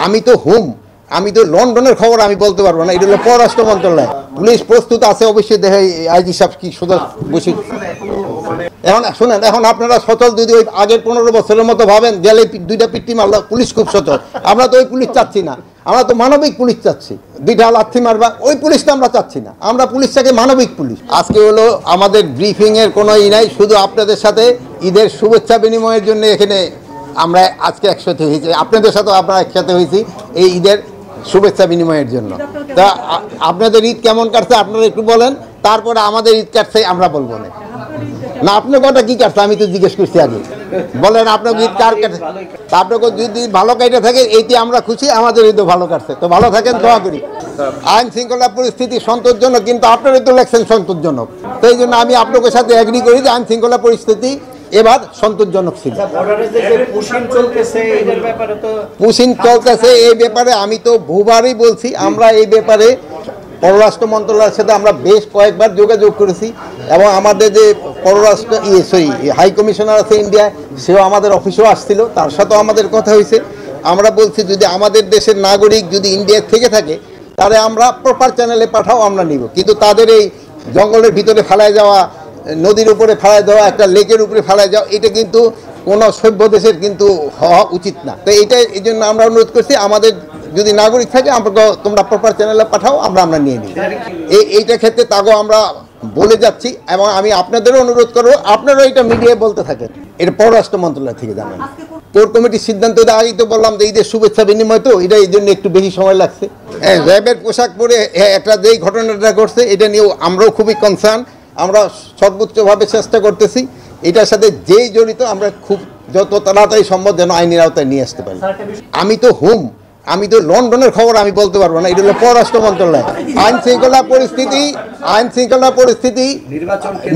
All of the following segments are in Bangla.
আমি তো আমি তো লন্ডনের খবর আমি বলতে পারবো না, এটা হলো পররাষ্ট্র মন্ত্রণালয়। পুলিশ প্রস্তুত আছে অবশ্যই, দেখে আইজি সাহেব কি সোজা বসে। এখন শুনেন, এখন আপনারা সচল যদি ওই আগের 15 বছরের মতো ভাবেন, গেলে দুইটা পিট্টি মারলো, পুলিশ খুব সচল। আমরা তো ওই পুলিশ চাচ্ছি না, আমরা তো মানবিক পুলিশ চাচ্ছি। দুইটা লাথি মারবা ওই পুলিশটা আমরা চাচ্ছি না, আমরা পুলিশটাকে মানবিক পুলিশ। আজকে হলো আমাদের ব্রিফিংয়ের কোনো নাই, শুধু আপনাদের সাথে ঈদের শুভেচ্ছা বিনিময়ের জন্য এখানে আমরা আজকে একসাথে হয়েছি, আপনাদের সাথেও আমরা একসাথে হয়েছি এই ঈদের শুভেচ্ছা বিনিময়ের জন্য। তা আপনাদের ঈদ কেমন কাটছে আপনারা একটু বলেন, তারপরে আমাদের ঈদ কাটছে আমরা বলবো না। না আপনার কথা কি কাটছে আমি তো জিজ্ঞেস করছি আগে, বলেন আপনার ঈদ কার কাটছে। আপনাকে যদি ভালো কাটে থাকে এইটি আমরা খুশি, আমাদের ঈদও ভালো কাটছে, তো ভালো থাকেন, দোয়া করি। আইন শৃঙ্খলা পরিস্থিতি সন্তোষজনক, কিন্তু আপনারা তো লেখছেন সন্তোষজনক, তো এই জন্য আমি আপনাদের সাথে এগ্রি করি যে আইন শৃঙ্খলা পরিস্থিতি এবার সন্তোষজনক ছিল। পুশিং চলতেছে এই ব্যাপারে আমি তো বহুবারই বলছি, আমরা এই ব্যাপারে পররাষ্ট্র মন্ত্রণালয়ের সাথে আমরা বেশ কয়েকবার যোগাযোগ করেছি, এবং আমাদের যে পররাষ্ট্র হাই কমিশনার আছে ইন্ডিয়ায়, সেও আমাদের অফিসেও আসছিল, তার সাথেও আমাদের কথা হয়েছে। আমরা বলছি যদি আমাদের দেশের নাগরিক যদি ইন্ডিয়ায় থেকে থাকে তাহলে আমরা প্রপার চ্যানেলে পাঠাও, আমরা নিব, কিন্তু তাদের এই জঙ্গলের ভিতরে ফেলায় যাওয়া, নদীর উপরে ফেলায় দেওয়া, একটা লেকের উপরে ফেলায় যাওয়া, এটা কিন্তু কোনো সভ্য দেশের কিন্তু হওয়া উচিত না। তো এই জন্য আমরা অনুরোধ করছি, আমাদের যদি নাগরিক থাকে আমরা তোমরা প্রপার চ্যানেলে পাঠাও, আমরা নিয়ে নিই। এইটা ক্ষেত্রে তাগো আমরা বলে যাচ্ছি, এবং আমি আপনাদেরও অনুরোধ করবো আপনারাও এটা মিডিয়ায় বলতে থাকেন। এটা পররাষ্ট্র মন্ত্রণালয় থেকে জানান। কোর কমিটির সিদ্ধান্ত আগেই তো বললাম যে ঈদের শুভেচ্ছা বিনিময়, তো এটা এই জন্য একটু বেশি সময় লাগছে। র্যাবের পোশাক পরে একটা যেই ঘটনাটা ঘটছে এটা নিয়েও আমরাও খুবই কনসার্ন, আমরা সর্বোচ্চভাবে চেষ্টা করতেছি এটার সাথে যেই জড়িত আমরা খুব যত তাড়াতাড়ি সম্ভব যেন আইনের আওতায় নিয়ে আসতে পারি। আমি তো লন্ডনের খবর আমি বলতে পারবো না, এটা হলো পররাষ্ট্র মন্ত্রণালয়। আইন শৃঙ্খলা পরিস্থিতি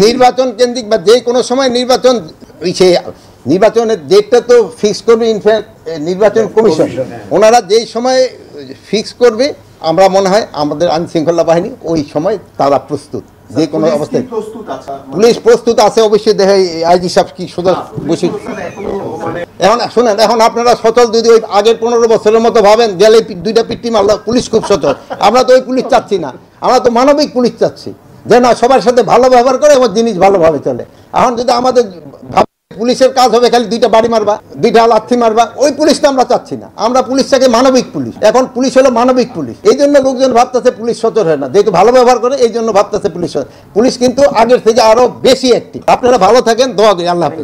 নির্বাচন কেন্দ্রিক বা যে কোনো সময় নির্বাচনের ডেটটা তো ফিক্স করবে ইনফ্যাক্ট নির্বাচন কমিশন, ওনারা যেই সময় ফিক্স করবে আমরা মনে হয় আমাদের আইন শৃঙ্খলা বাহিনী ওই সময় তারা প্রস্তুত, যে কোনো অবস্থায় পুলিশ প্রস্তুত আছে অবশ্যই, দেখে আইজি সাহেব কি সোজা বসে। এখন শুনেন, এখন আপনারা সচল যদি ওই আগের 15 বছরের মতো ভাবেন, গেলে দুইটা পিট্টি মারলো, পুলিশ খুব সচল। আমরা তো ওই পুলিশ চাচ্ছি না, আমরা তো মানবিক পুলিশ চাচ্ছি, যে না সবার সাথে ভালো ব্যবহার করে এবং জিনিস ভালোভাবে চলে। এখন যদি আমাদের পুলিশের কাজ হবে খালি দুইটা বাড়ি মারবা, দুইটা লাথি মারবা, ওই পুলিশটা আমরা চাচ্ছি না, আমরা পুলিশটাকে মানবিক পুলিশ। এখন পুলিশ হলো মানবিক পুলিশ, এই জন্য লোকজন ভাবতেছে পুলিশ সচল হয় না, যেহেতু ভালো ব্যবহার করে এই জন্য ভাবতেছে পুলিশ কিন্তু আগের থেকে আরো বেশি অ্যাক্টিভ। আপনারা ভালো থাকেন, দোয়া করি, আল্লাহ হাফেজ।